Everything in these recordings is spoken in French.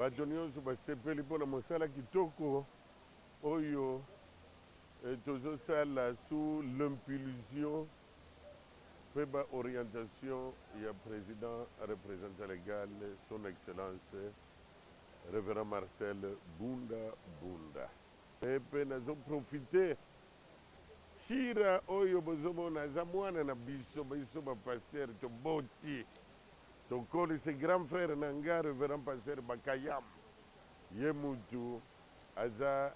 bato nyonso basepeli mpona mosala kitoko oyo tozosala sous l'impulsion mpe baorientation ya président représentant légal son excellence révérend Marcel Bunda Bunda. Mpe nazoprofite shira oyo bozomona aza mwana na biso bapaster toboti tokoli se grand frère na nga révérend pasteur Bakayam ye mutu aza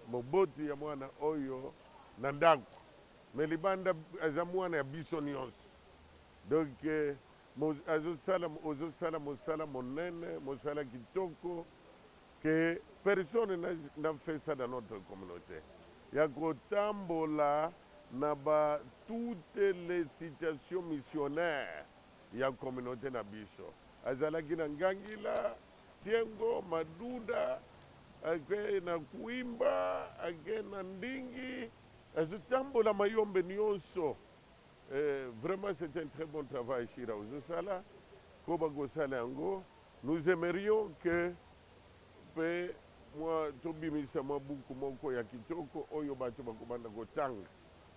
moboti ya mwana oyo na ndako me libanda aza mwana ya biso nyonso donc ozosala mosala monene mosala kitoko que personne n'a fait ça dans notre communauté ya kotambola na toutes les situations missionnaires ya communauté na biso azalaki na ngangila tiengo maduda ake na kuimba ake na ndingi azotambola mayombe nyonso. Vraiment c'est un très bon travail shira ozosala ko bakosala yango. Nous aimerions que pe moi tobimisa mabuku moko ya kitoko oyo bato bakobanda kotanga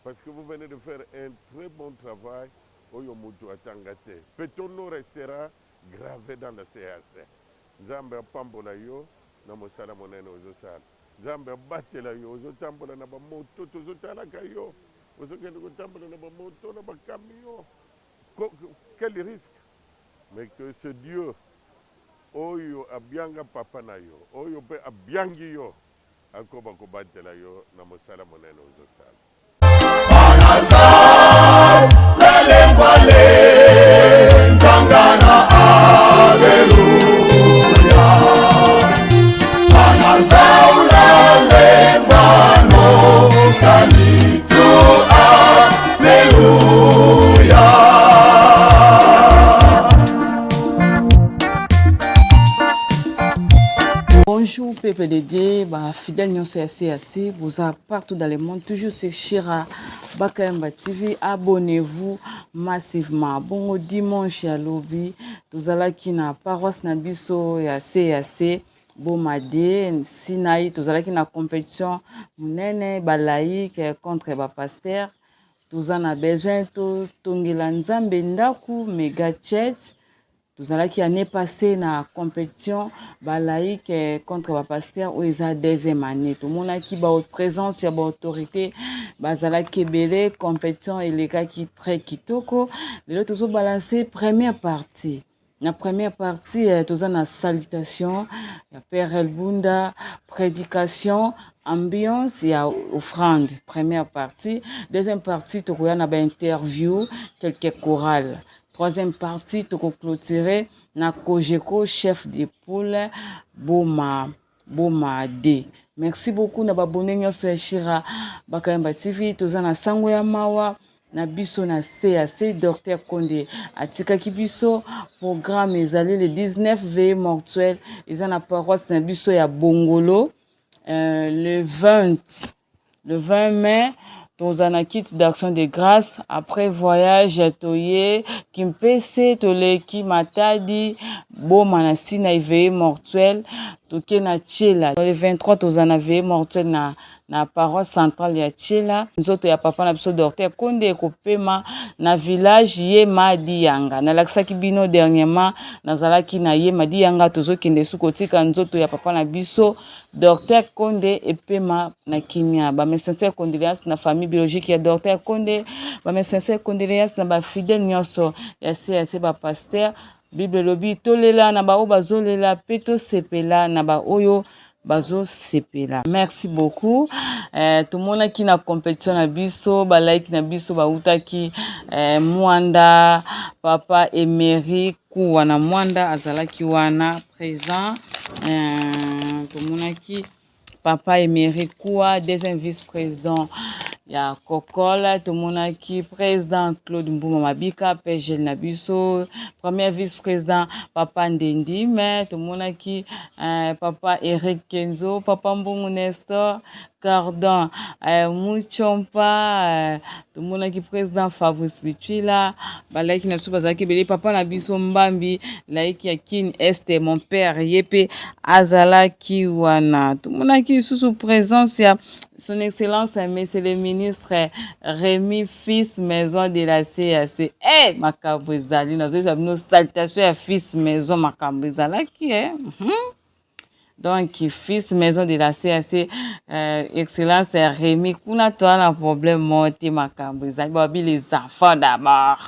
parce que vous venez de faire un très bon travail oyo mutu atanga te pe ton nom restera gravé dans le CAC. Nzambe apambola yo na mosala monene ozosala, nzambe abatela yo ozotambola na bamoto tozotalaka yo ozokende kotambola na bamoto na bakamion. Quel risque, mais que ce Dieu oyo abianga papa na yo oyo pe abiangi yo akoba kobatela yo na mosala monene ozosala. Tangana, Alleluia. Anazaula lembano kalitu, Alleluia. Bonjour peuple de Dieu, fidèles nyonso ya CAC, vous êtes partout dans le monde, toujours c'est Shira Bakayamba TV, abonnez-vous massivement. Bon dimanche à lobby, tozalaki na paroisse na biso ya CAC, Bomade, Sinaï, tozalaki na compétition munene balaïque contre pasteur. Tozana besoin to tongela nzambe ndaku mega church. Tozalaki année passée na compétition balaïque contre pasteur où ils a deuxième année. Tout le monde qui ba présence ya ba autorité bazalaki belé compétition elekaki très kitoko. Lelo tozo balancer première partie. La première partie tozana salutation ya Père Elbunda, prédication, ambiance et offrande. Première partie, deuxième partie tokoya na ba interview, quelques chorales. Troisième partie, tu clôturer na Kojeko, chef de poule, Boma D. Merci beaucoup na babone nyonso Shira Bakayamba TV. Tozana sango ya mawa na biso na CAC Docteur Konde atikaki biso programme ezali le 19 veillée mortuelle eza na paroisse na biso ya Bongolo le 20 mai. Tozana kit d'action de grâce après voyage toye kimpese toleki matadi boma na sina veillée mortuelle toke na Tchela le 23 tozana veillée mortuelle na paroisse centrale ya Tchela nzoto ya papa na biso Docteur Konde kopema na village ye Madianga na laksaki bino dernièrement nazalaki na ye Madianga tozokende sukotika nzoto ya papa na biso Docteur Konde epema na kimia ba mes sincères condoléances na famille biologique ya Docteur Konde ba mes sincères condoléances na ba fidèle nyonso ya CAC ba pasteur Bible lobi tolela na ba o bazolela peto sepela na ba oyo bazo sepela. Merci beaucoup. Tout le monde qui na compétition na biso, ba like na biso ba utaki Mwanda, papa Emery kuwana Mwanda azalaki wana présent. Tout le monde qui papa Emery Koua, deuxième vice-président ya Kokola, tout le monde qui président Claude Mbouma Mabika, PG Nabiso, premier vice-président papa Ndendi, mais tout le monde qui papa Eric Kenzo, papa Mbongo Nestor, Cardan Muchompa tomonaki président Fabrice Bichila balaiki na biso bazalaki ebele papa na biso Mbambi laiki ya Kin Este mon père ye mpe azalaki wana tomonaki lisusu présence ya son excellence monsieur le ministre Rémi fils maison de la CAC makambo ezali nazoyeba bino salutation ya fils maison makambo ezalaki Donc, fils maison de la CAC, excellence Rémi, kuna toi un problème monté ma cambré, les enfants d'abord.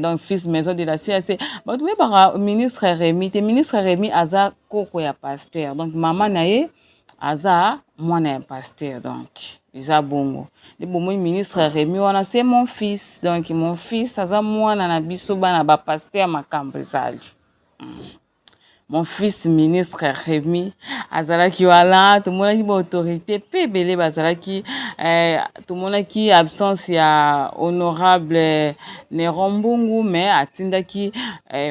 Donc, fils maison de la CAC. But oui, par ministre Rémi, te ministre Rémi, aza koko ya pasteur. Donc, maman nae, aza, moi na pasteur. Donc, isa bongo. Le bon ministre Rémi, wana c'est mon fils. Donc, mon fils, aza moi na biso bana ba pasteur ma cambré. Mon fils ministre Rémi azalaki wala tout le monde qui autorité pe belé bazalaki tout le monde qui absence ya honorable Nerombungu mais atindaki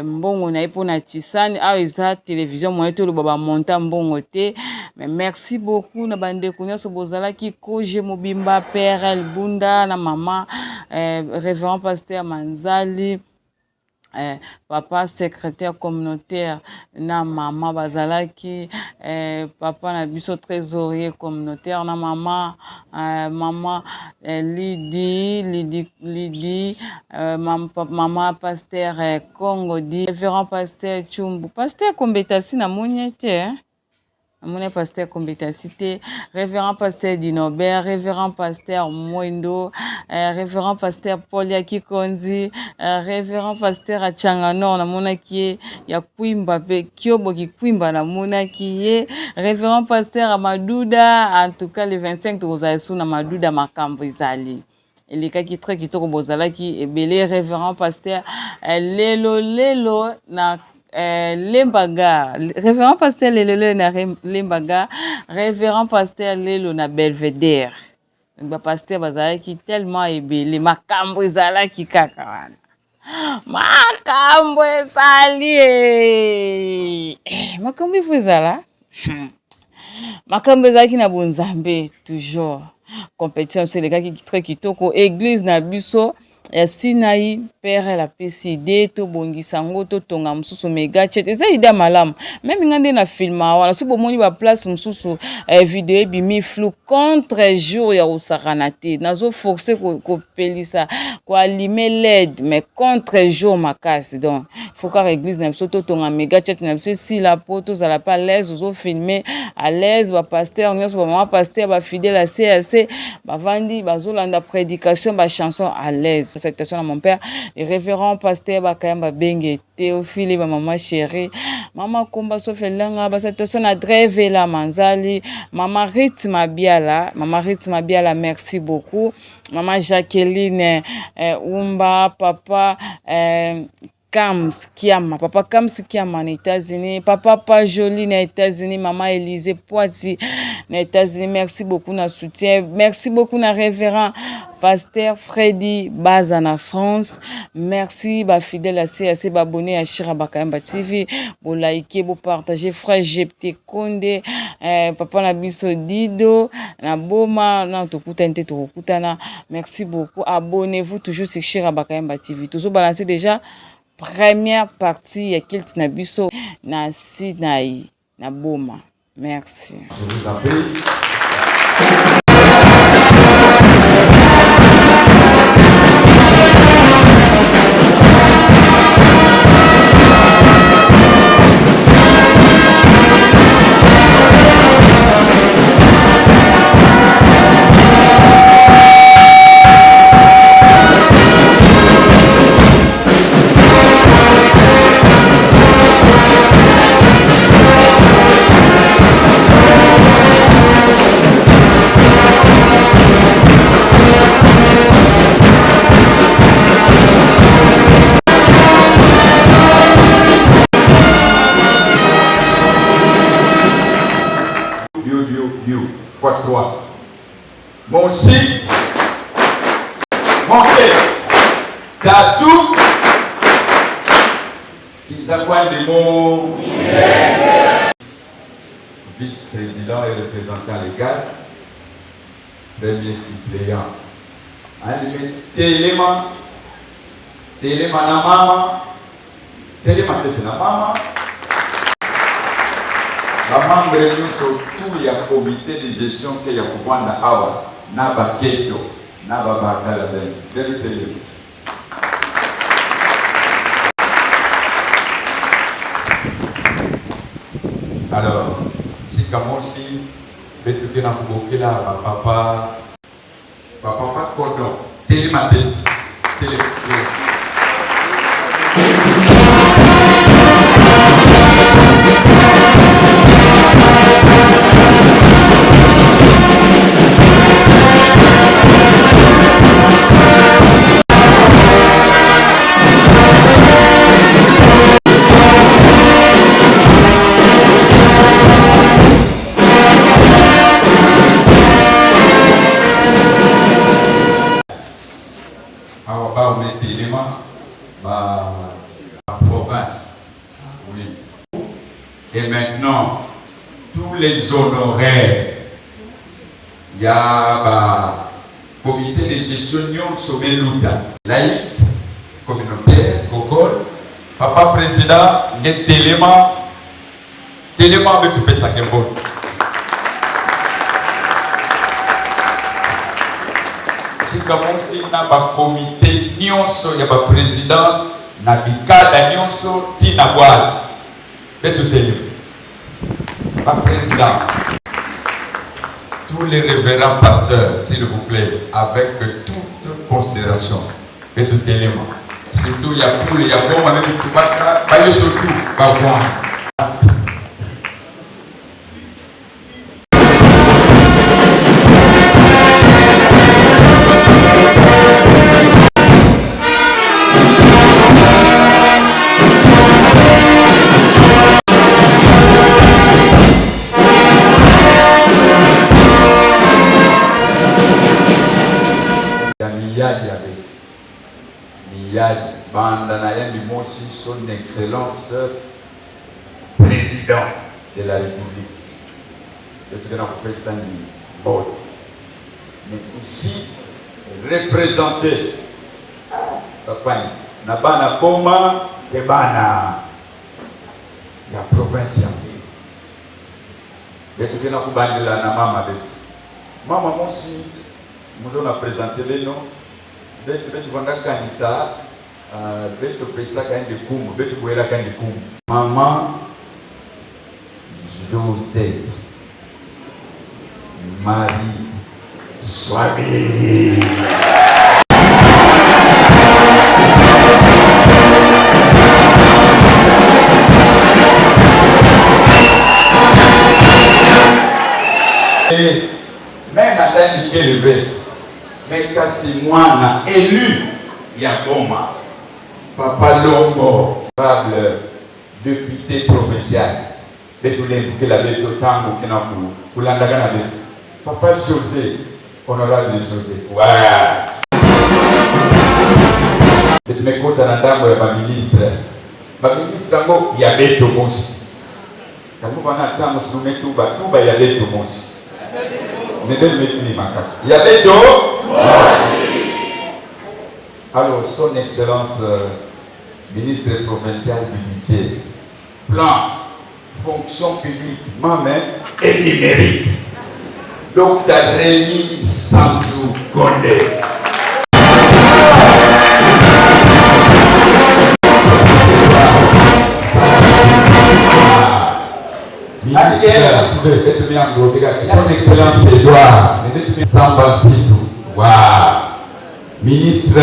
mbongo na epona tisani a eza télévision moyen to le baba monta mbongo te mais merci beaucoup na bande kunyoso bozalaki koje mobimba père Bunda na maman révérend pasteur Manzali papa secrétaire communautaire na maman bazalaki papa na biso trésorier communautaire na maman maman Lydie maman pasteur Congo di révérend pasteur Chumbu pasteur Kombetasi na moniete mon pasteur Kombetacité, révérend pasteur Dinobert, révérend pasteur Mwendo, révérend pasteur Paul Yakikonzi, révérend pasteur Achangano, na monaki ya Kwimba pe Kyobo ki Kwimba na monaki révérend pasteur Amadouda, en tout cas le 25 tozaesu na Madouda makambo izali. Les cas qui très kitoko bozalaki ebele révérend pasteur lelo na Lembaga, révérend pasteur Lelo na Lembaga, révérend pasteur Lelo na Belvedere. Donc pasteur bazalaki tellement ebele makambo ezalaki kaka wana. Makambo ezali. Makambo ezala. Makambo ezalaki na bonzambe toujours. Compétition c'est les gars qui très kitoko église na biso ya Sinaï père la PCD to bongisango to tonga mususu mega chat eza ida malam même ngande na filma wala so bomoni ba place mususu vidéo bimi flou contre jour ya usakanate nazo forcer ko pelisa ko allumer LED mais contre jour makasi donc faut que l'église na biso to tonga mega chat na biso si la poto za la pas l'aise ozo filmer à l'aise ba pasteur nyos ba maman pasteur ba fidèle à CAC ba vandi ba zolanda prédication ba chanson à l'aise salutation à mon père le révérend pasteur Bakayamba Benge Théophile ba maman chérie maman Komba Sofelanga ba salutation à Drevela Manzali maman Rit Mabiala merci beaucoup maman Jacqueline Umba papa Kams Kiama, papa Kams Kiama aux États-Unis, papa Pajoli aux États-Unis, maman Élisée Poiti aux États-Unis. Merci beaucoup na soutien. Merci beaucoup na révérend pasteur Freddy Bazana France. Merci ba fidèle à CAC ba abonné à Chira Bakayamba TV, bo liker, bo partager frère Jepté Konde, papa na biso Dido, na Boma, na tokuta nte tokutana. Merci beaucoup. Abonnez-vous toujours sur Chira Bakayamba TV. Toujours balancer déjà première partie ya Kilt na biso na Sinaï na Boma. Merci. Je vous appelle. Fois 3. Mon si, mon fait, Tatou, ils accompagnent des mots. Vice-président et représentant légal, premier suppléant. Alime Telema na mama, Telema tete na mama. La membre nous tout ya comité de gestion que ya kupanda awa na baketo na babakala ben. Telema. Alors, si Kamosi, betuke na kubokela papa cordon, télématé, télé. Province. Oui. Et maintenant, tous les honoraires, il y a le comité de gestion sommet Luta, laïque, communautaire, Gogol, papa président, net Téléma avec tout ça qui est bon. Si Kamosi n'a pas comité, nyonso, il y a pas président, na bikada nyonso, tina boile. Betu Téléma. Pas président. Tous les révérends pasteurs, s'il vous plaît, avec toute considération. Betu Téléma. Surtout, il y a pour il y a bon, même tout baka, bayo surtout, pas bon. Son Excellence Président de la République. Mais ici, représenté Nabana Koma Kebana, la province. Maman aussi, nous avons présenté les noms. Beto pesa kandi kumu, beto kuela kandi kumu. Maman Joseph Marie Swami. Et même à l'année élevé, mais kasi mwana élu Yaboma. Papa Longo, député provincial, de tous les que la bête au temps qui n'a pour l'andagana. Papa José, honorable José. Voilà. Je me compte à l'andagana ma ministre. Ma ministre, il y a bête au mousse. Quand vous venez à temps, nous mettons tout bas, il y a bête au mousse. Mais il y a bête au mousse. Alors, son Excellence, ministre provincial du budget, plan, fonction publique, main et numérique, Dr. Rémi Sanzou Gondé. Son Excellence Edouard Samba Sitou. Wow. Ministre,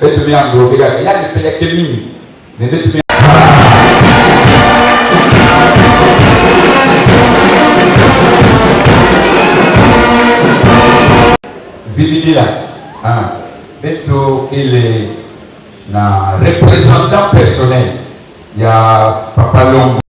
il y a des pays qui sont Vividila, il est un représentant personnel. Il y a Papa Longo.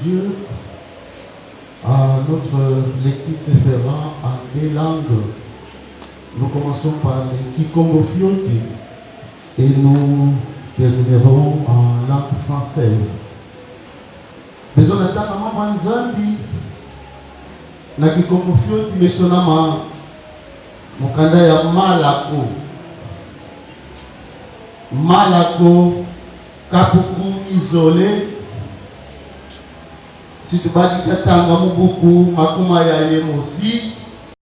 Dieu à notre lectrice référent en deux langues. Nous commençons par le Kikongo Fioti et nous terminerons en langue française. Besoin d'attendre maman Nzambi na Kikongo Fioti mesonama mukanda ya Malako. Malako kapuku isolé. Si tu vas dire Tanga Mubuku, Makuma ya Yemosi,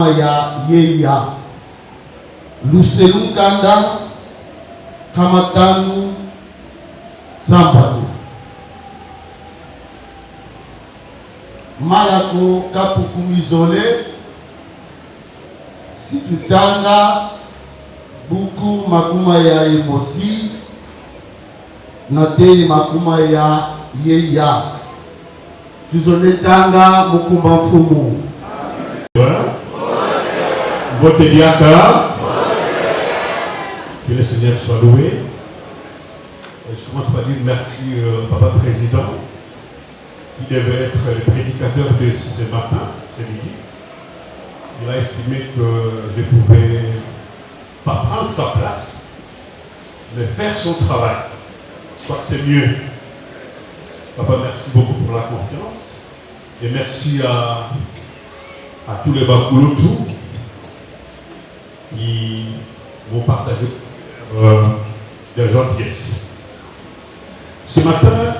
ya Yeya, Luselunganda, Kamatanu, Zambadu. Malako Kapukum isolé. Si tu Tanga Buku, Makuma ya Yemosi, Nate Makuma ya Yeya. Tuzonetanga Mukumba Fumu. Votre diacre. Que le Seigneur soit loué. Je commence par dire merci Papa Président, qui devait être le prédicateur de ce matin, ce midi. Il a estimé que je ne pouvais pas prendre sa place, mais faire son travail. Je crois que c'est mieux. Papa, merci beaucoup pour la confiance. Et merci à tous les Bakulotou qui m'ont partagé leur gentillesse. Ce matin,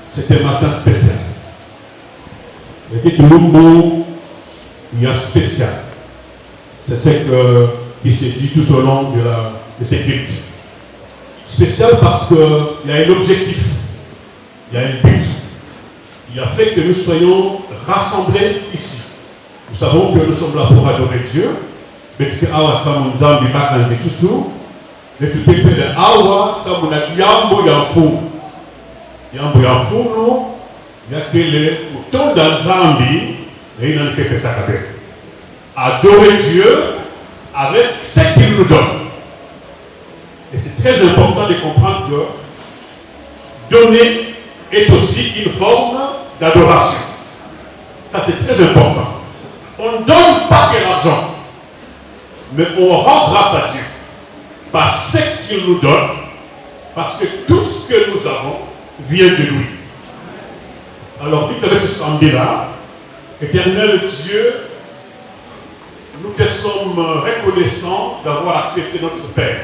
c'était un matin spécial. Le Lumbo, il y a spécial. C'est ce qui s'est dit tout au long de cette lutte. Spécial parce qu'il y a un objectif. Il y a un but. Il a fait que nous soyons rassemblés ici. Nous savons que nous sommes là pour adorer Dieu. Mais tu peux avoir ça, mon dame, du bac en tout. Mais tu peux faire awa, ça, mon yambo yamfou. Yambo yamfou, non. Il y a que les autant d'Anzambi, et il n'en fait que ça. Adorer Dieu avec ce qu'il nous donne. Et c'est très important de comprendre que donner est aussi une forme d'adoration. Ça, c'est très important. On ne donne pas que l'argent, mais on rend grâce à Dieu par ce qu'il nous donne, parce que tout ce que nous avons vient de lui. Alors, dites avec ce samedi-là, éternel Dieu, nous te sommes reconnaissants d'avoir accepté notre Père.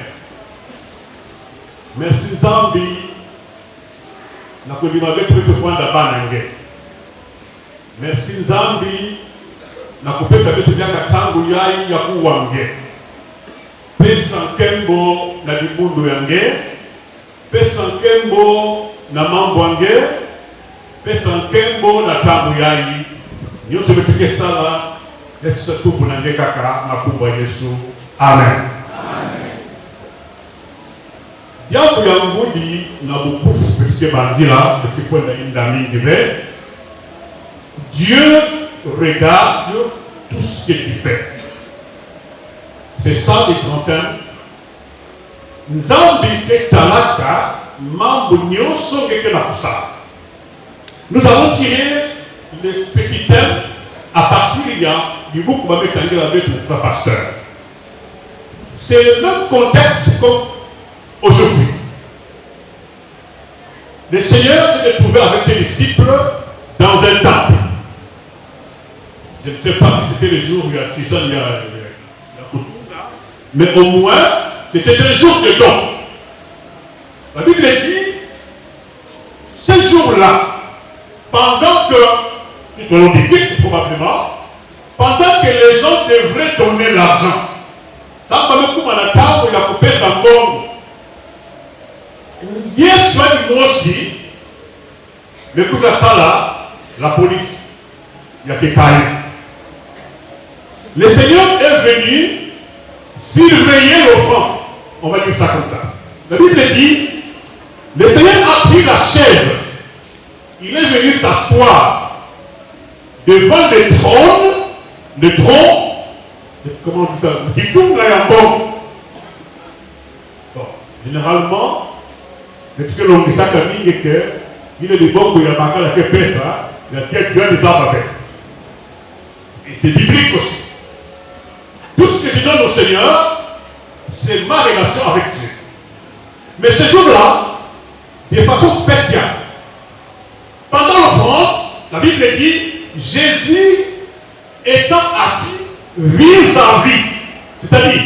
Merci Zambi. Merci Nzambi na kupesa vitu vyaka tangu yai ya kuwange pesa nkembo na libundu yange pesa nkembo na mambo yange pesa nkembo na tangu yai nyoso betuke sala yesu tufu na nge kaka na kubwa Yesu. Amen. Yangu ya ngudi na bukufu petite bandila petite kwenda indami dive. Dieu regarde tout ce que tu fais. C'est ça les grands. Nzambi ke talaka mambo nyonso ngeke na kusala. Nous avons tiré les petits thèmes à partir du book que je avec le pasteur. C'est le même contexte comme aujourd'hui. Le Seigneur s'est trouvé avec ses disciples dans un temple. Je ne sais pas si c'était le jour où il y a Tissan, il y a mais au moins, c'était un jour de don. La Bible dit, ce jour-là, pendant que, tout au long des cultes probablement, pendant que les gens devraient donner l'argent, quand il y a coupé sa bombe, hier soir, il m'a aussi, mais pour faire ça là, la police, il y a des cailloux. Le Seigneur est venu surveiller l'offrande. On va dire ça comme ça. La Bible dit, le Seigneur a pris la chaise. Il est venu s'asseoir devant le trône, comment on dit ça, du tout bon. Bon, généralement, ce que l'on dit ça comme il est que, il est de bon qu'il y a marqué la que ça, il y a quelqu'un des arbres avec. Et c'est biblique aussi. Tout ce que je donne au Seigneur, c'est ma relation avec Dieu. Mais ce jour-là, de façon spéciale, pendant l'offrande, la Bible dit, Jésus étant assis vis-à-vis. C'est-à-dire,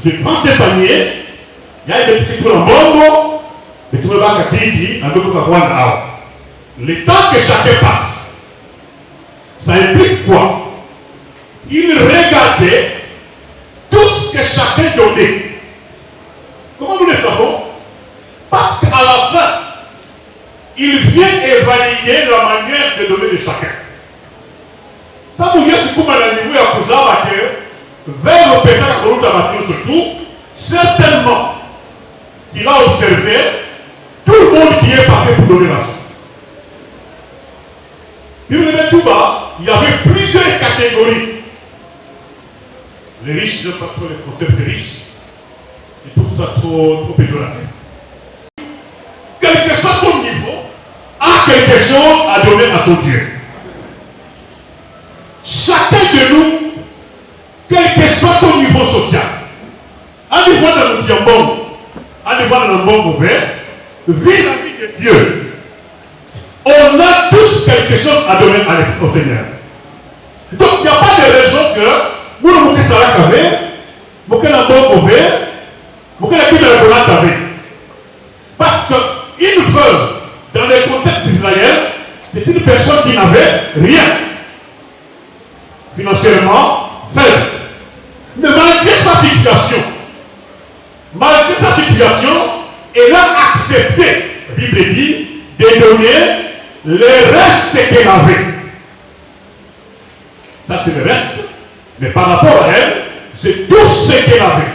je prends ce panier, il y a des petits trucs en bongo, des trucs en dit, le temps que chacun passe, ça implique quoi? Il regardait tout ce que chacun donnait. Comment nous le savons? Parce qu'à la fin, il vient évaluer la manière de donner de chacun. Ça vous dit ce qu'on a niveau à Kouzawa que vers le pétard de la nature surtout, certainement qu'il a observé tout le monde qui est parti pour donner l'argent. Il y avait plusieurs catégories. Les riches, je n'aime pas trop les concepts de riches. Je trouve ça trop péjoratif. Quel que soit son niveau, a quelque chose à donner à son Dieu. Chacun de nous, quel que soit son niveau social, à niveau de notre bon, à niveau de notre bon ouvert, vis-à-vis de Dieu, on a tous quelque chose à donner au Seigneur. Donc il n'y a pas de raison que nous nous faisons la cave, nous nous faisons ouvert, nous nous faisons la cave. Parce qu'une veuve, dans le contexte d'Israël, c'est une personne qui n'avait rien. Financièrement, faible. Mais malgré sa situation, elle a accepté, la Bible dit, de donner le reste qu'elle avait. Ça c'est le reste, mais par rapport à elle, c'est tout ce qu'elle avait.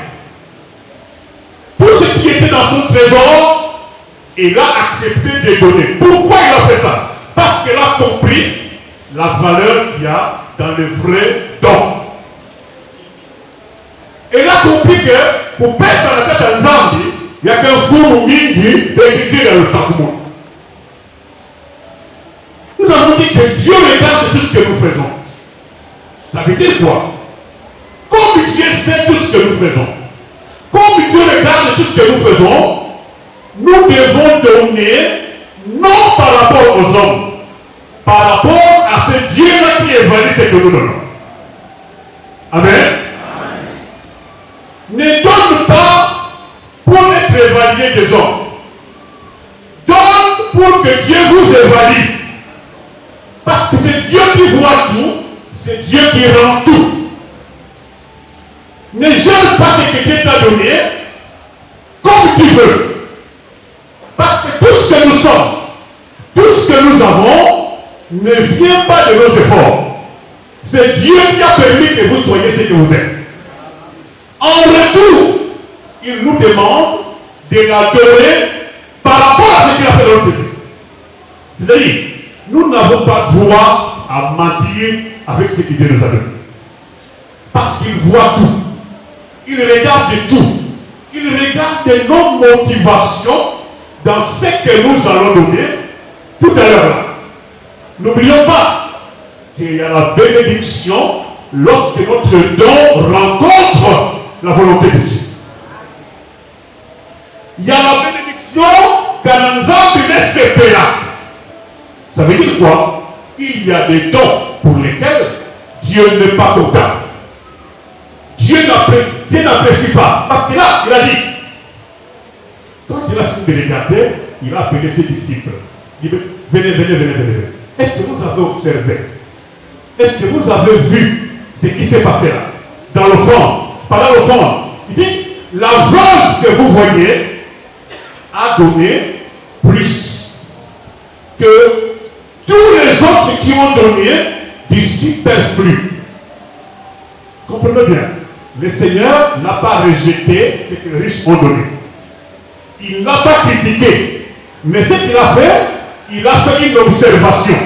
Tout ce qui était dans son trésor, elle a accepté de donner. Pourquoi elle a fait ça? Parce qu'elle a compris la valeur qu'il y a dans le vrai don. Elle a compris que pour faire la tête à Nzambi, il n'y a qu'un fou mingi d'écrire dans le sacrement. Nous avons dit que Dieu regarde tout ce que nous faisons. Ça veut dire quoi? Comme Dieu sait tout ce que nous faisons, comme Dieu regarde tout ce que nous faisons, nous devons donner non par rapport aux hommes, par rapport à ce Dieu-là qui évalue ce que nous donnons. Amen. Ne donne pas pour être évalué des hommes. Donne pour que Dieu vous évalue. Parce que c'est Dieu qui voit tout, c'est Dieu qui rend tout. Ne gêne pas ce que Dieu t'a donné comme tu veux. Parce que tout ce que nous sommes, tout ce que nous avons, ne vient pas de nos efforts. C'est Dieu qui a permis que vous soyez ce que vous êtes. En retour, il nous demande de la donner par rapport à ce qu'il a fait dans notre vie. C'est-à-dire, nous n'avons pas droit à mentir avec ce que Dieu nous a donné. Parce qu'il voit tout. Il regarde tout. Il regarde nos motivations dans ce que nous allons donner tout à l'heure. N'oublions pas qu'il y a la bénédiction lorsque notre don rencontre la volonté de Dieu. Il y a la bénédiction quand nous espérons. Ça veut dire quoi? Il y a des dons pour lesquels Dieu n'est pas comptable. Dieu n'apprécie pas. Parce que là, il a dit, quand il a fini de regarder, il a appelé ses disciples. Il dit, venez. Est-ce que vous avez observé? Est-ce que vous avez vu ce qui s'est passé là? Dans le fond, pendant le fond, il dit, la veuve que vous voyez a donné plus que tous les autres qui ont donné du superflu. Comprenez bien, le Seigneur n'a pas rejeté ce que les riches ont donné. Il n'a pas critiqué. Mais ce qu'il a fait, il a fait une observation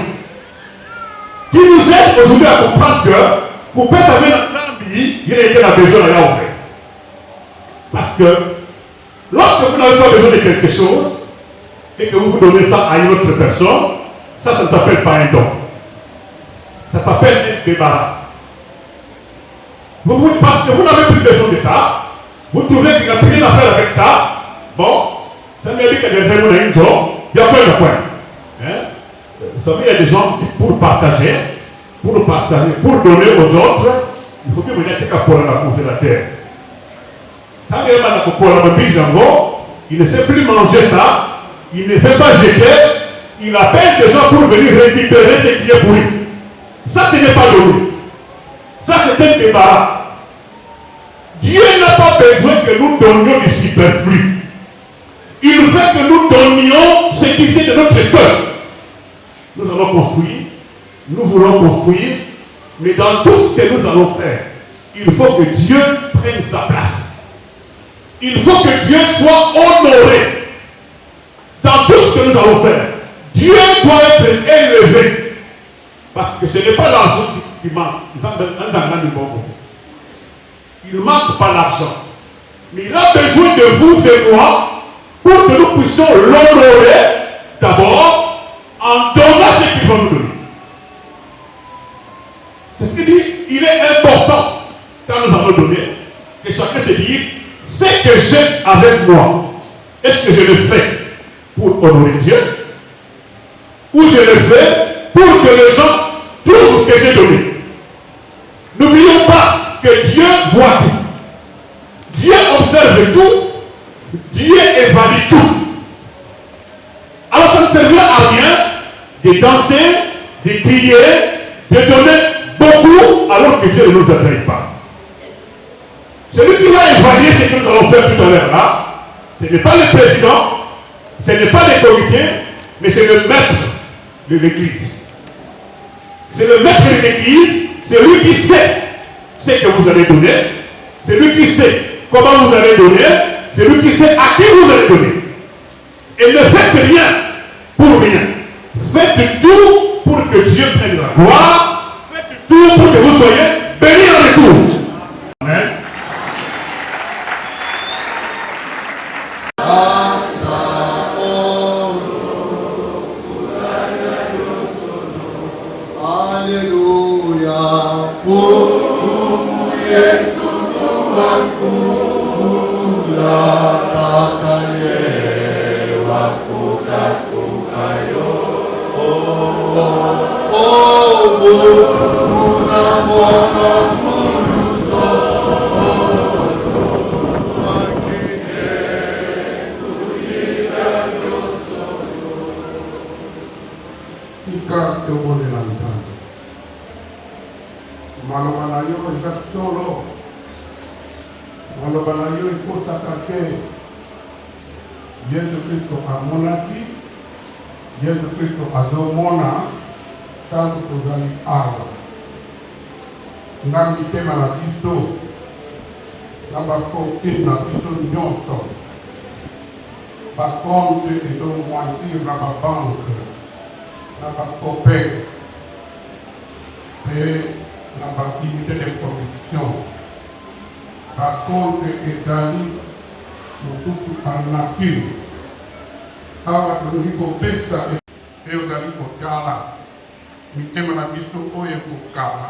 qui nous aide aujourd'hui à comprendre que pour faire avec notre pays, il a été la besoin de là ouvert. Parce que lorsque vous n'avez pas besoin de quelque chose et que vous donnez ça à une autre personne, ça ne s'appelle pas un don. Ça s'appelle un débarras. Parce que vous n'avez plus besoin de ça. Vous trouvez qu'il n'y a plus rien à faire avec ça. Bon, ça veut dire qu'il y a des gens qui ont il y a quoi, il y a quoi. Vous savez, il y a des gens qui, pour partager, pour donner aux autres, il faut que vous ayez qu'à pour la terre. Quand il ne sait plus manger ça, il ne fait pas jeter, il appelle des gens pour venir récupérer ce qui est pourri. Ça, ce n'est pas donné. Ça, c'est un débarras. Dieu n'a pas besoin que nous donnions du superflu. Il veut que nous donnions ce qui vient de notre cœur. Nous allons construire, nous voulons construire, mais dans tout ce que nous allons faire, il faut que Dieu prenne sa place. Il faut que Dieu soit honoré dans tout ce que nous allons faire. Dieu doit être élevé. Parce que ce n'est pas l'argent qui manque. Il ne manque pas l'argent. Mais il a besoin de vous et moi pour que nous puissions l'honorer d'abord en donnant ce qu'il va nous donner. C'est ce qu'il dit. Il est important quand nous allons donner que chacun se dise ce que j'ai avec moi. Est-ce que je le fais pour honorer Dieu ou je le fais pour que les gens trouvent ce que j'ai donné? N'oublions pas que Dieu voit tout. Dieu observe tout. Dieu évalue tout. Alors ça ne servira à rien de danser, de crier, de donner beaucoup alors que Dieu ne nous appelle pas. Celui qui va évaluer ce que nous allons faire tout à l'heure là, ce n'est pas le président, ce n'est pas le comité, mais c'est le maître de l'église. C'est le maître de l'église, c'est lui qui sait ce que vous allez donner, c'est lui qui sait comment vous allez donner, c'est lui qui sait à qui vous allez donner. Et ne faites rien pour rien. Faites tout pour que Dieu prenne la gloire, faites tout pour que vous soyez bénis en retour. Amen. Yesu Kristo amonaki, Yesu Kristo azomona tangu tozali awa. Na mitema na biso, na bakoki na biso nyonso, bakonte ezomwantir na babanke, na bakope, pe na baunité de production. Bakonte ezali motutu arnature. Awa tolingi kopesa pe ozali kotala mitema na biso oyo ekokaba.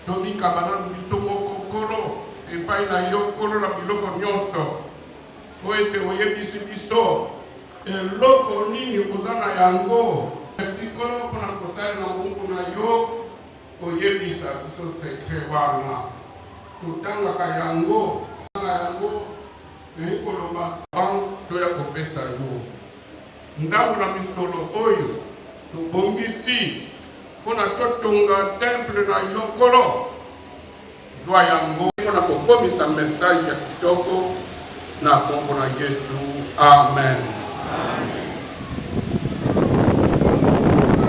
Tomikaba nanu biso moko kolo epai na yo kolo na biloko nyonso po ete oyebisi biso eloko nini oza na yango etikolo mpona kotala na mungu na yo oyebisa biso sekre wana totangaka yango ekoloba toya kopesa yo ndambo na misolo oyo tobongisi mpona totonga temple na yo nkolo zwa yango mpona kokomisa message ya kitoko na kombo na Yesu. Amen.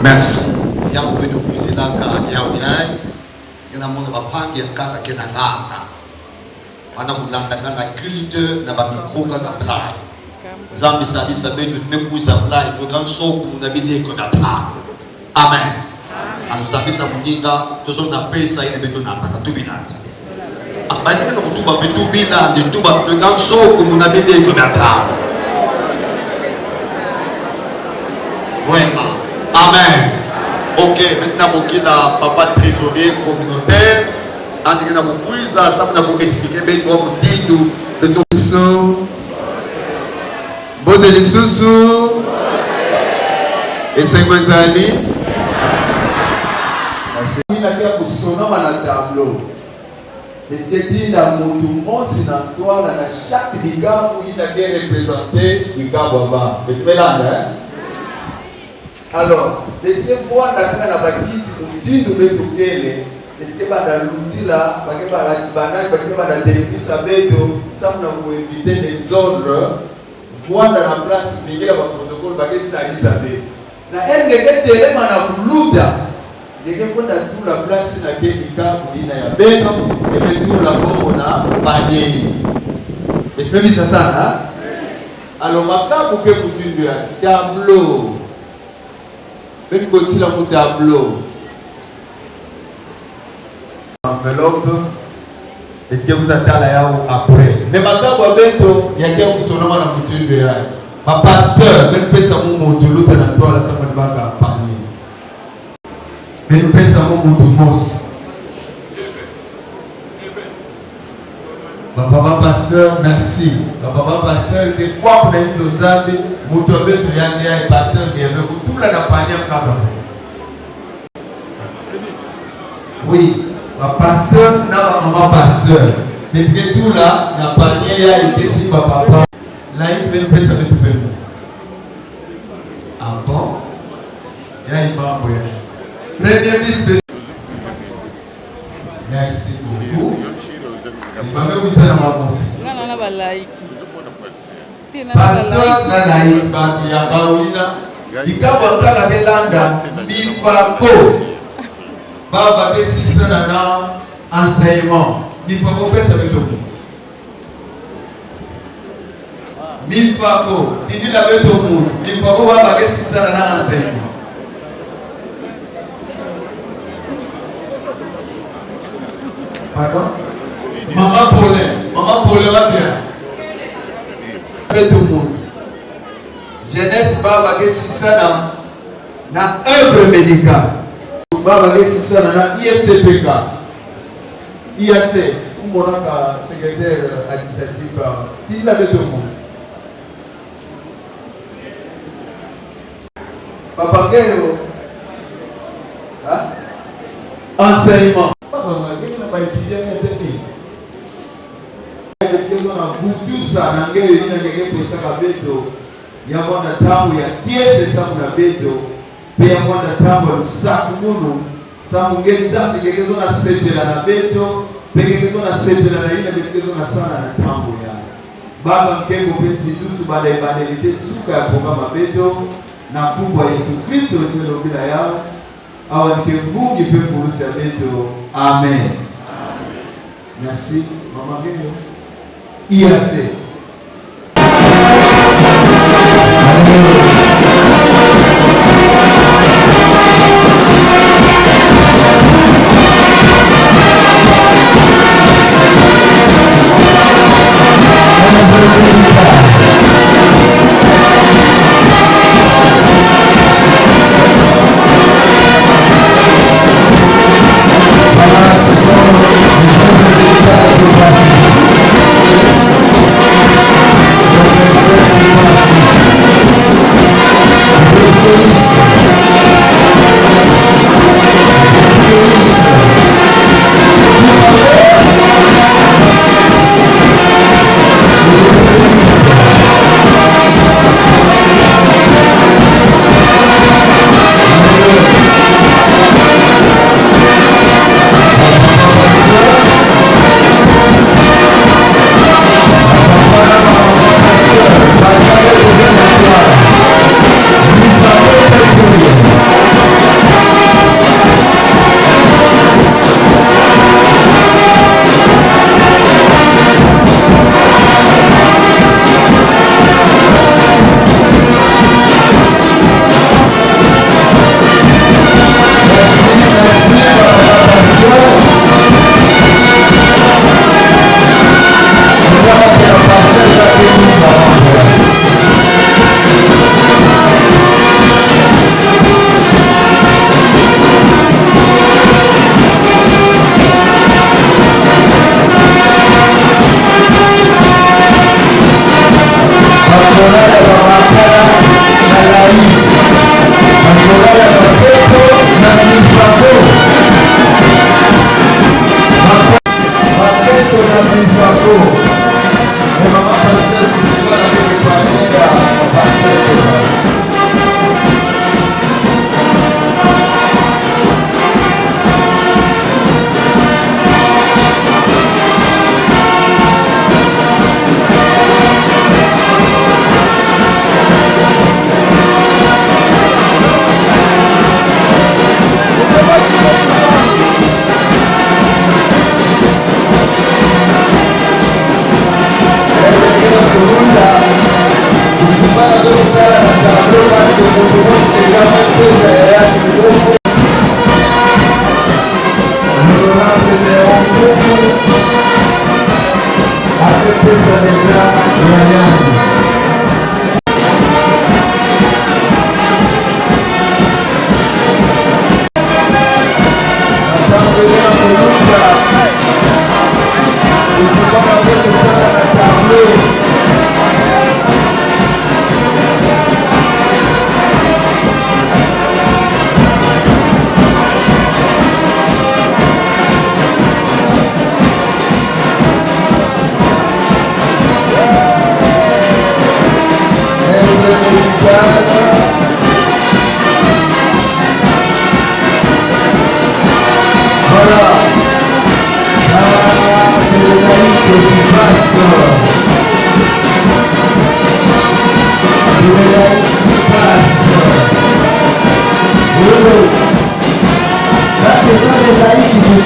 Merci. Yango beno kuzelaka yawe yana mona bapangi ya kaka kena ngaka. Ana kulanda kana culte na ba micro kana play. Zambi sadi sabe de mekuza play to kan soku na bileko na play. Amen. Anu zambi sa muninga tozo na pesa ine beto na kaka tubinati. Abani kana kutuba betu bina ndi tuba to kan soku na bileko na play. Wema. Amen. Ok, maintenant, mon a papa de trésorier communautaire. En tout cas, vous ça vous expliquer, mais vous dites, de tout sous. Bon de sous. Et c'est quoi ça dit? Il y a un sonore dans le tableau. Et c'est dit dans mon monde, c'est dans toi, dans chaque liga où il a bien représenté liga Baba. Et tu mets là, hein? Alors, les deux fois, dans la bakiti, on dit nous mettre au kélé. Et dans l'outil là, parce que dans la banane, parce que dans la télévision, ça veut dire, ça nous éviter les ordres. Voir dans la place, il y a un protocole, parce que ça y savait. Na engeke tele mana kuluda ngeke kota tout la place na kebika kuina ya beno et tout la bombe na baneni et puis ça hein alors makabu ke kutindu ya tableau ben koti la mu tableau enveloppe et que vous attendez là après mais makabu abeto ya ke kusonoma na kutindu ya ma pasteur, même si ça m'a monté l'autre à toi, ça m'a pas parlé. Même si ça m'a monté mos. Ma papa pasteur, merci. Ma papa pasteur, il était quoi pour les autres? Mon tombé de Yandia et pasteur, il y avait tout là dans panier en cabane. Oui, ma pasteur, non, maman pasteur. Depuis tout là, dans panier, il y a été si ma papa. Là, il peut faire ça avec tout le monde. Ah bon? Là, il va envoyer. Premier vice-président. Merci beaucoup. Il va même vous faire la réponse. Pasteur Nanaï, Yabawina, Ikabakala Belanda, Mipako, Baba de 6 ans enseignement. Mipako fait ça avec tout le monde. Mipako, il avait tout le monde. Mipako va baguer 6 ans dans l'enseignement. Pardon? Maman Paulin va bien. Avec tout le monde. Jeunesse va baguer 6 ans dans œuvre médicale. Va baguer 6 ans dans ISTPK. IAC, où mon secrétaire administratif, il avait tout le monde. Papa Guerrero, enseignement. Papa Guerrero n'a pas étudié un technique. Il y a beaucoup ça, il y a des ça il y a un temps il y a 10 ça il y a un temps ça ça il y a un na kubwa Yesu Kristo ndio bila yao au Mungu ipe kuruhusu beto. Amen. Merci mama Gelo. IAC.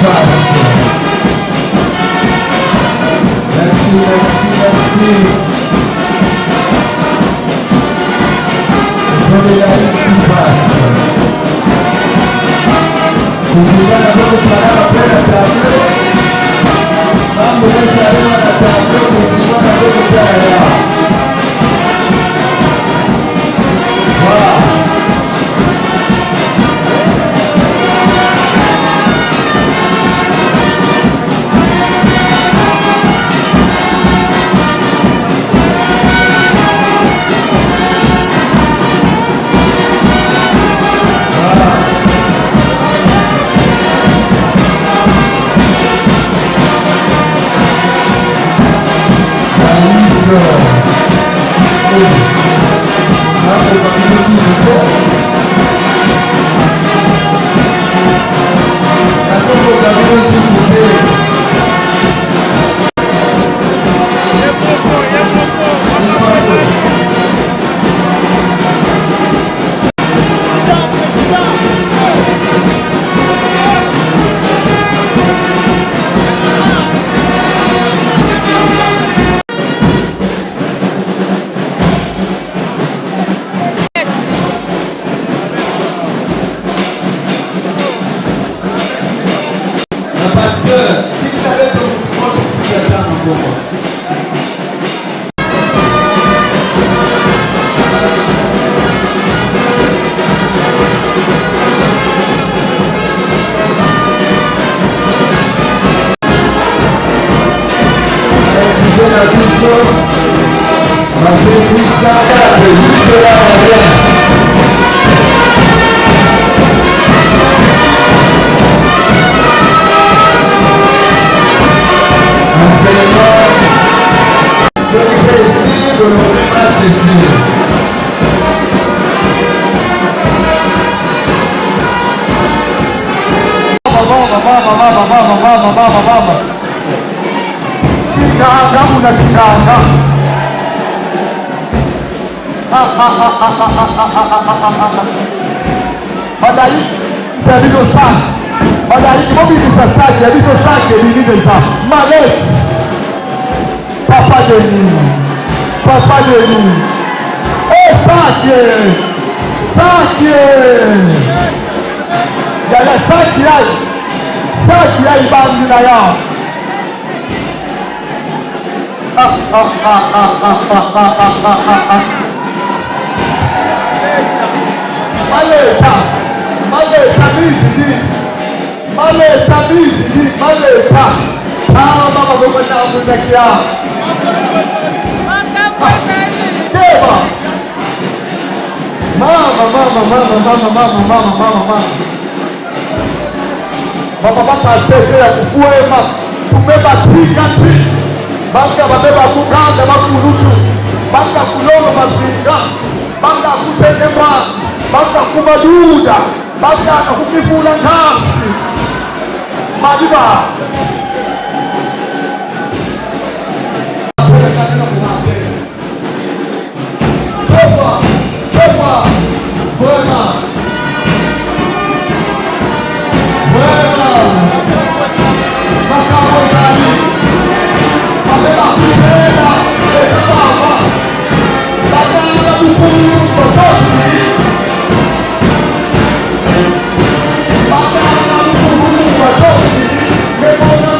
passe. Merci, merci, merci. Soledad qui passe. Président d'abord parler après la table. Mambo laisse aller à la table. Président d'abord parler. Voilà. Olha aí, termina o saque. Olha aí, vamos iniciar saque, termina o saque, menina e tá. Malete. Papai Denis. Papai Denis. Ei, saque. Saque. Galera, saque aí. Saque aí, barulho aí, ó. Maleta, maleta, mizidi, maleta, mizidi, maleta. Calma, vou botar a música aqui, ó. Queima. Mama. Mama bata seja kuema, kumeba tika. Banga babeba kukanda makulutu, banga kulolo mazinga, banga kutenema, banga kumaduda, banga kukifuna ngasi. Madiba. Bye.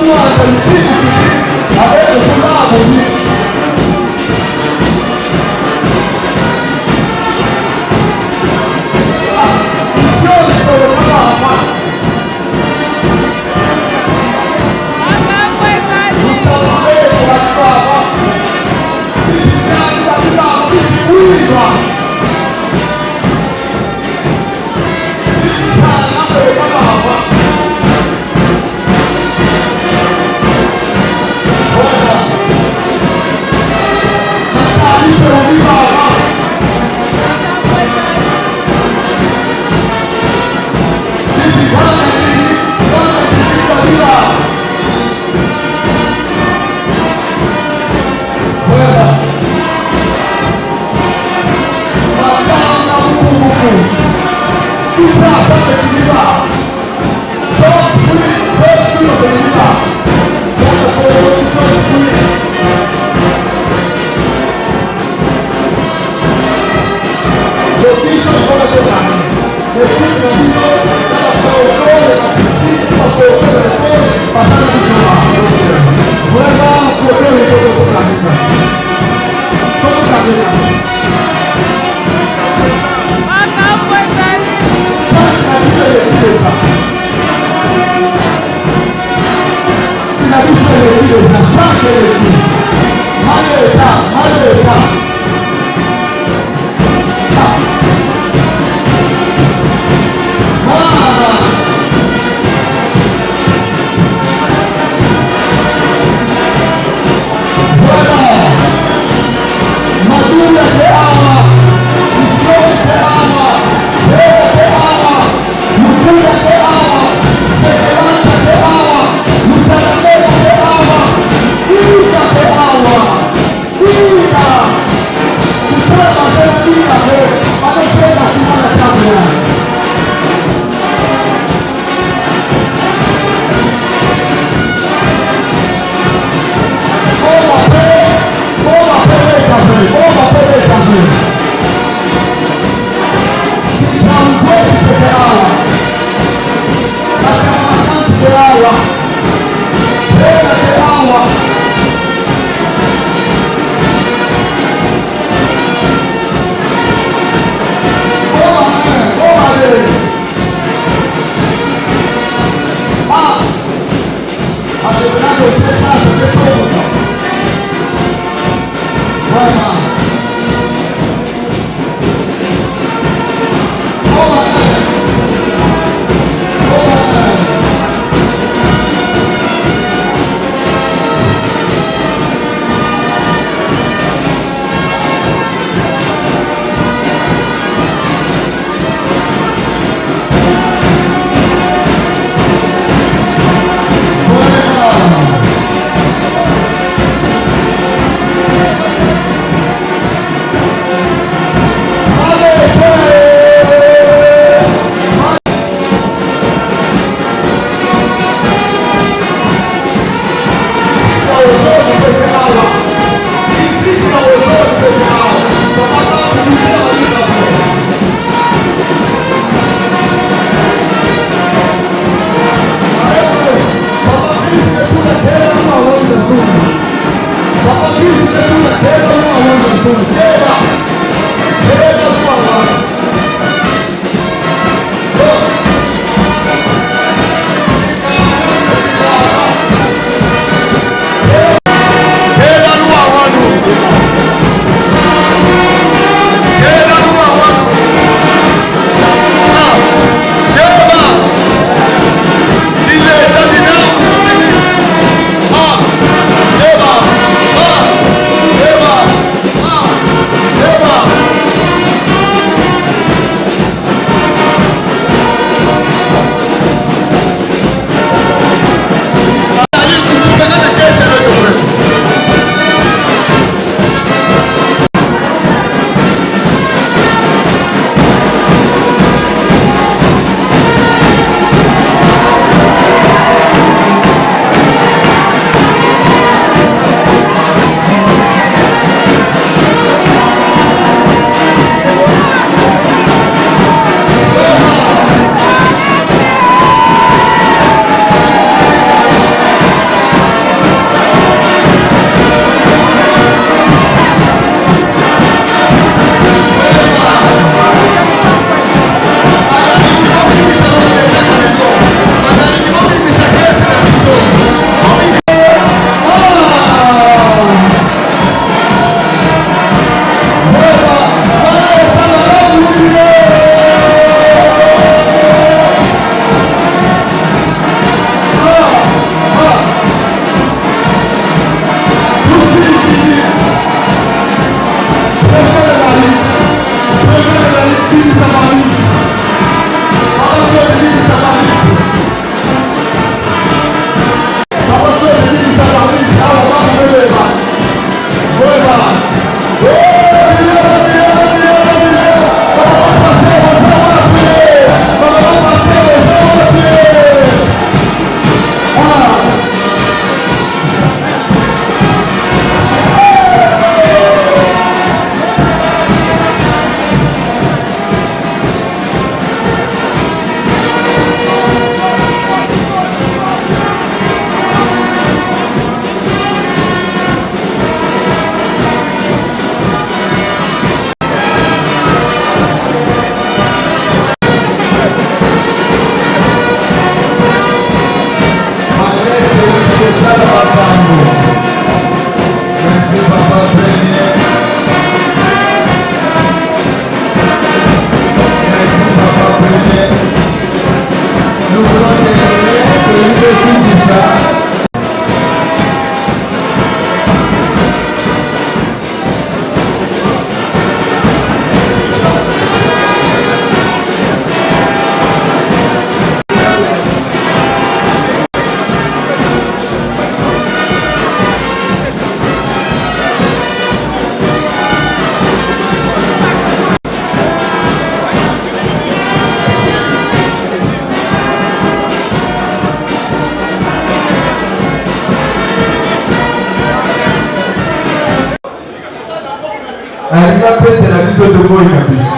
alipapesela biso tomoi na biso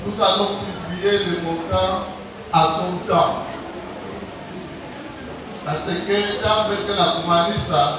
nous allons publier le montant à son temps. Parce que dans la Kumanisa,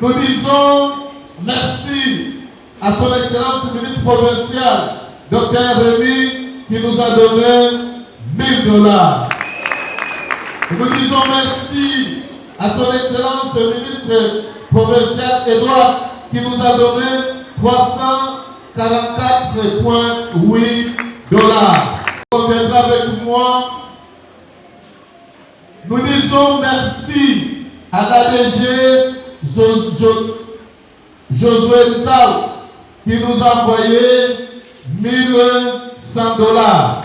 Nous disons merci à son Excellence ministre provincial, Dr Rémy, qui nous a donné $1000. Nous disons merci à son Excellence ministre provincial Edouard, qui nous a donné $344,8. Reviendra avec moi. Nous disons merci à l'ADG Josué Tsao, qui nous a envoyé $1100.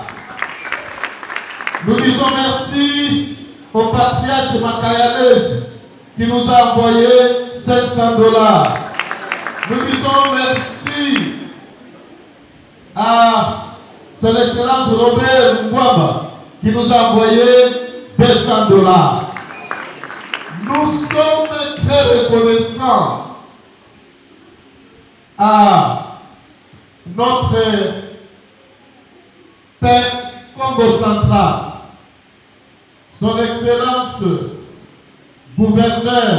Nous disons merci au patriarche Macayanes, qui nous a envoyé $700. Nous disons merci à son Excellence Robert Mwamba, qui nous a envoyé $200. Nous sommes très reconnaissants à notre Père Congo Central, son Excellence gouverneur,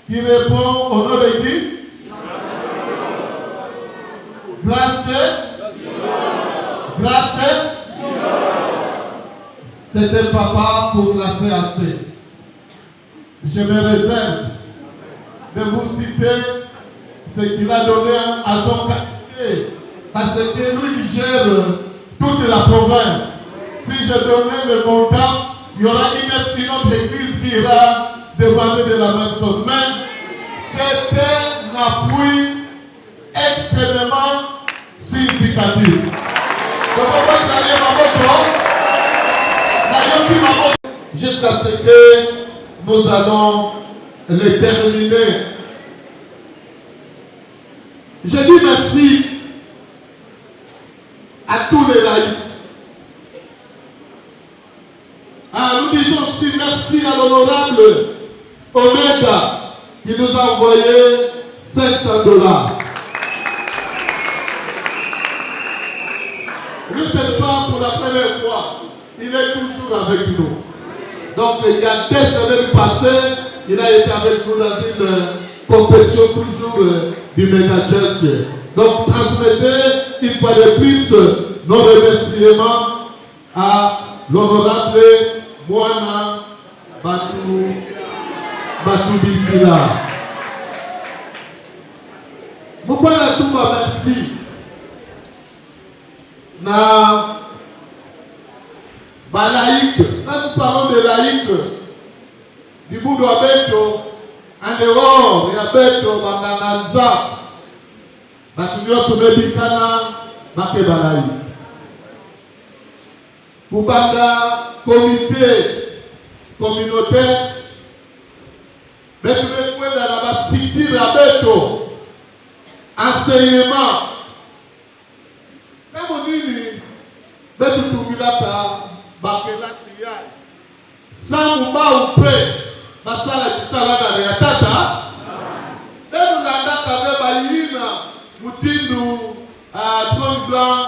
qui répond au nom de qui? Grâce. C'était papa pour la CAC. Je me réserve de vous citer ce qu'il a donné à son quartier, parce que lui il gère toute la province. Si je donnais le montant, il y aura une autre église qui ira demander de la même chose. Mais c'est un appui extrêmement significatif. Jusqu'à ce que nous allons les terminer. Je dis merci à tous les laïcs. Nous disons aussi merci à l'honorable Omega qui nous a envoyé $500. Lui, ce n'est pas pour la première fois. Il est toujours avec nous. Donc, il y a des semaines passées, il a été avec nous dans une compétition toujours du Mega Church. Donc, transmettez une fois de plus nos remerciements à l'honorable Moana Batu Bikila. Pourquoi la tout merci? Quand nous parlons de laïcs, du bout de Beto, en dehors, il y a Beto, Bakananza, Bakunyoso Bebikana, Bakebalaï. Kubanda, comité, communautaire, Beto Beto, dans la structure à Beto, enseignement. Ça vous dit, Beto Tubilata, Bakela Siyai. Sans mba upe, basala kitala na yatata. Denu na data beba yina, mutindu, Trône Blanc,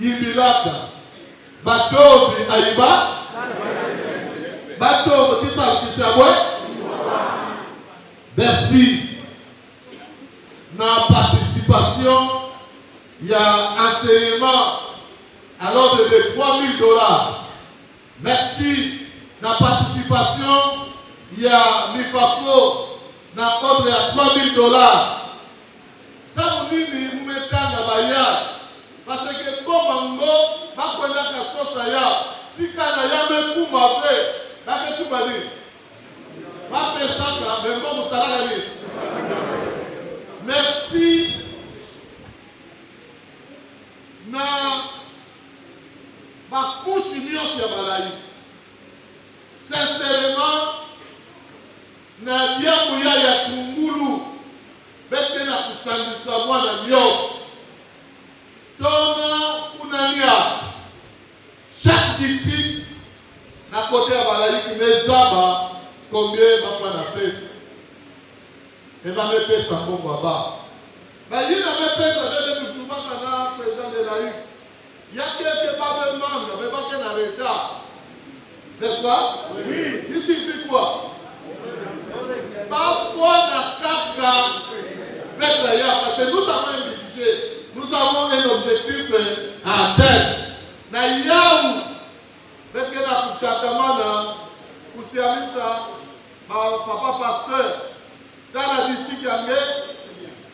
Yibilata. Batovi Aïba. Batovi Kisabwe. Merci. Na participation, il y a enseignement à l'ordre de $3000. Merci. La participation, il y a Mifako, na ordre à $3000. Ça vous dit, vous mettez à Baya. Parce que pour Mango, ma collègue a Sosaya, si Kanaya me coupe après, la que tu m'as dit. Ma personne, mais bon, vous savez. Merci. Na ma couche union sur Balaï. Sincèrement, na diamuya ya kungulu, bete na kusangisa mwana myo. Tona unania, chaque disciple, na côté ya Balaï qui mezaba, combien va na pesa. Et va me pesa pour baba. Mais il a me pesa de souvent kana président de laïc. Il y a quelques pas de membres, mais pas qu'un arrêta. N'est-ce pas? Oui. Ici, il dit quoi? Parce que nous avons un budget, nous avons un objectif à atteindre. Na yau, avec la Kutakamana, Kousiamisa, papa pasteur, dans la district Yangé,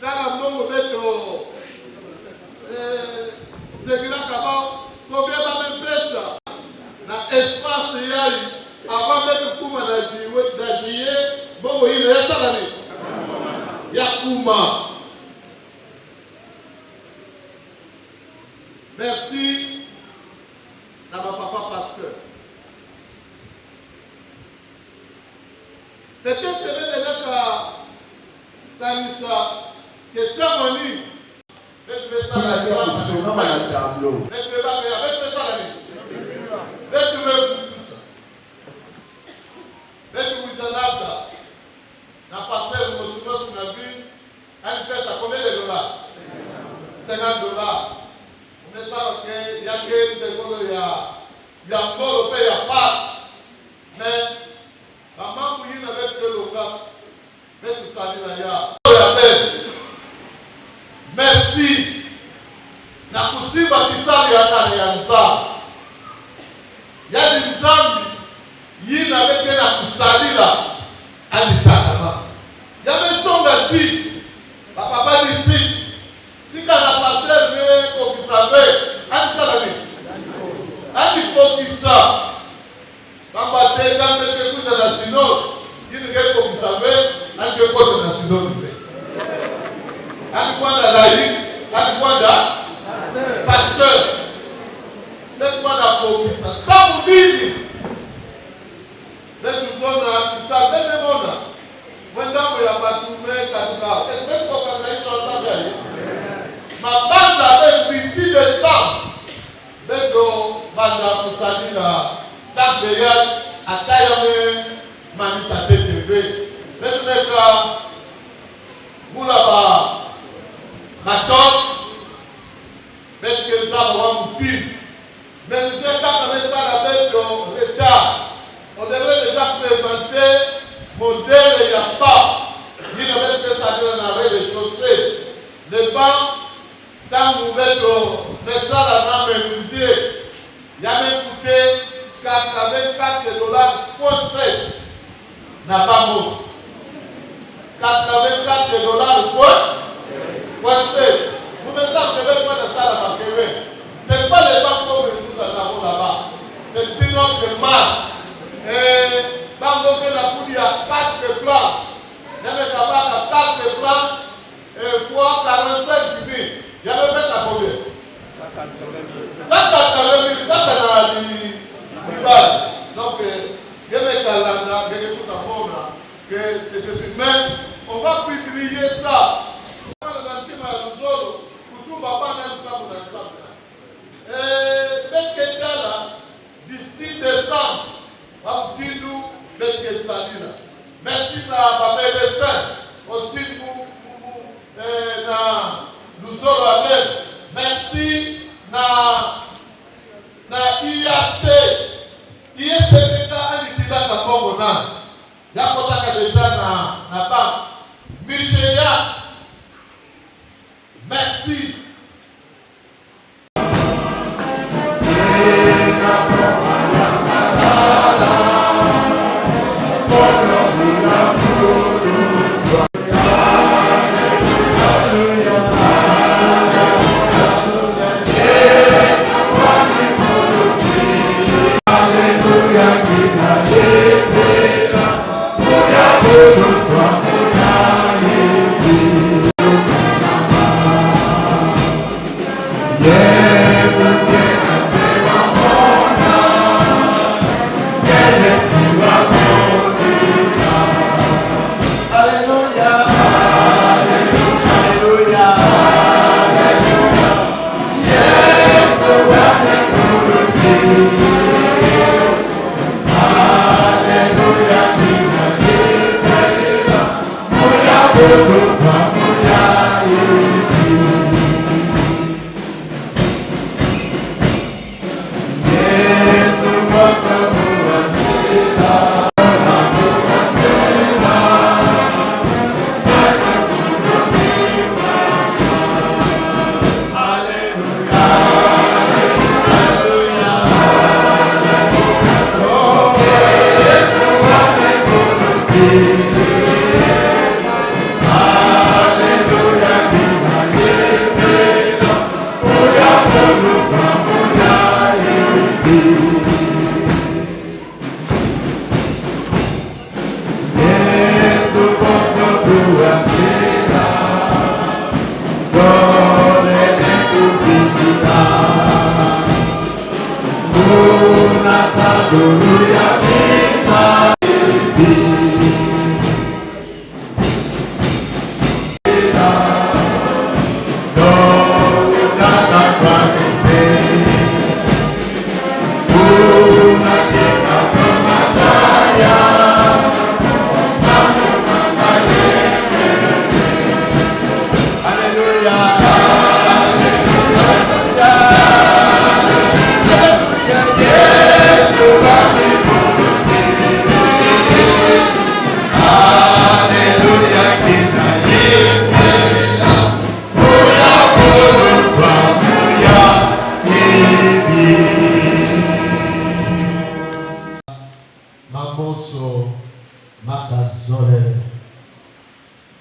dans la Mongo Beto, Zegila Kabao, combien va même faire ça? Na espace Yaï, avant même le Kouma d'Ajiye, Mongo il est à l'année. Yakouma. Merci à ma papa pasteur. Peut-être que que Samoni, na pasteur Mosumos na vie, elle pèse à combien de dollars? $50. On est ça que il y a que il y a encore le pays à part. Mais maman oui n'avait que le gars. Mais tout ça dit là. Merci. Na kusiba kisali hata ya nzambi. Yani nzambi yini avec na kusalila alitakama. Yamesonga ti papa district sika na pasteur ne kokisabe ansalani ani kokisa baba te kambe ke kuza na synode yini ke kokisabe ani ke kote na synode ani kwanda laïc ani kwanda pasteur ne kwanda kokisa sabu nini netu zona kisabe ne mona wendamo ya batume katika espèce kwa kanisa tabia mabanda avec ici des femmes bedo banda kusalila tabeya atayame manisa TTV bedo neka mulaba maton bedo za wa mupi mais nous sommes quand même ça avec l'État on devrait déjà présenter modèle il y a pas il avait fait ça dans la rez-de-chaussée les bancs dans l'ouverture mais ça la main musée il y avait coûté $84 pour 7 n'a pas mousse $84 pour 7 vous me savez que vous avez ça là-bas ce n'est pas les banques comme nous avons là-bas c'est une autre marque et banque que la poudre il y a 4 planches il y avait là-bas 4 planches et fois 45 000 il y avait fait ça combien 180 000 ça c'est dans l'Ibad donc il y avait Kalanda il y avait tout ça pour que c'est depuis même on va publier ça d'ici décembre merci à ma médecin aussi pour nous autres merci na IAC IAC ka alipita ka Kongo na yako taka deja na banque Micheya merci. Alléluia.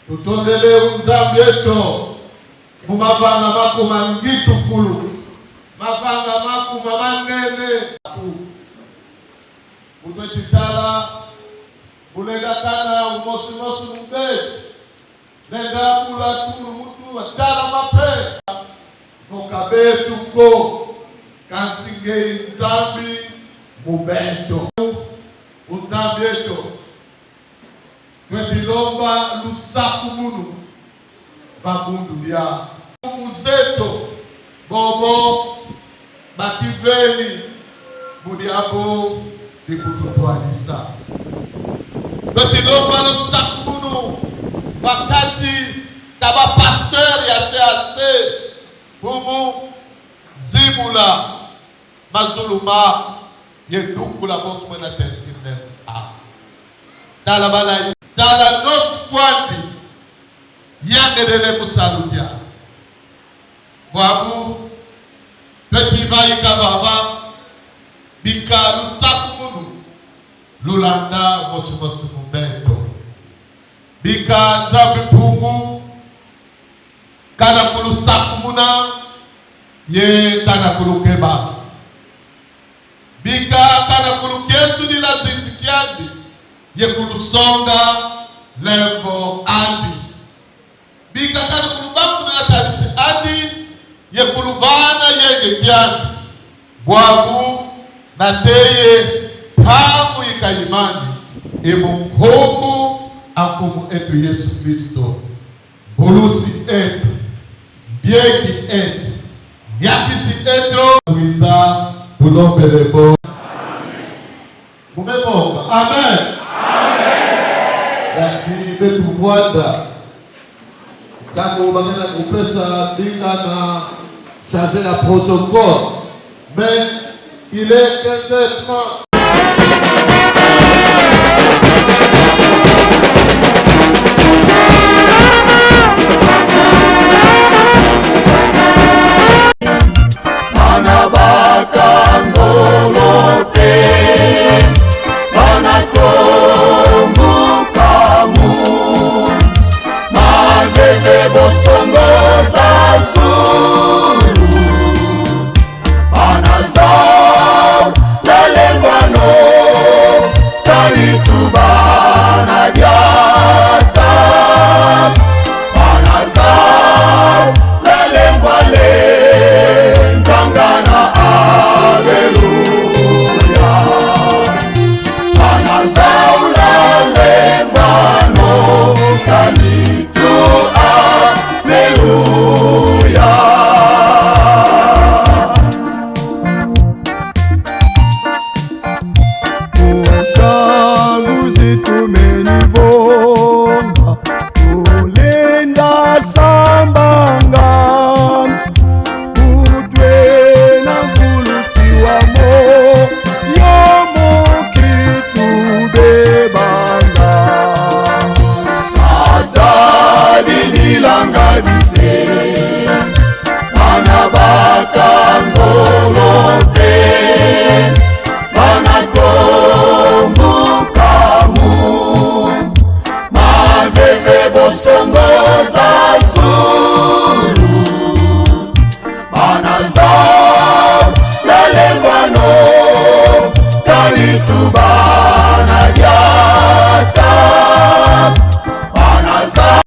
tutondele unzambi eto mumavanga makuma ngitu kulu mavanga makuma manene utwetitala unedakana umosimosi mumbe nenda kula tulu mutu watala mape nokabetu go kansingei nzambi mubeto unzambi eto twetilomba lusaku munu babundu ya muzeto bobo bakiveni mudiabo dikututwalisa twetilomba lusaku munu wakati taba pasteur ya CAC bubu zibula mazuluma yedukula boswe na tenskine dala bala dala nos kwandi yangelele musaludia bwabu petivayi kababa bikalu sakunu lulanda mosumosu mbeto bika zabi pungu kana kulu sakumuna ye kana kulu keba bika kana kulu kesu ni la zizikiandi ye kulu songa levo andi bika kana kulu baku na tarisi andi ye kulu bana yenge kiandi bwabu na teye pamu ikayimani imukobu akumu etu Yesu Kristo bulusi etu bieki etu nyakisi etu wiza bulombelebo mumeboga amen basi betu mwanda tangu bagena kupesa dinga na changer la protocole mais il est complètement Tuba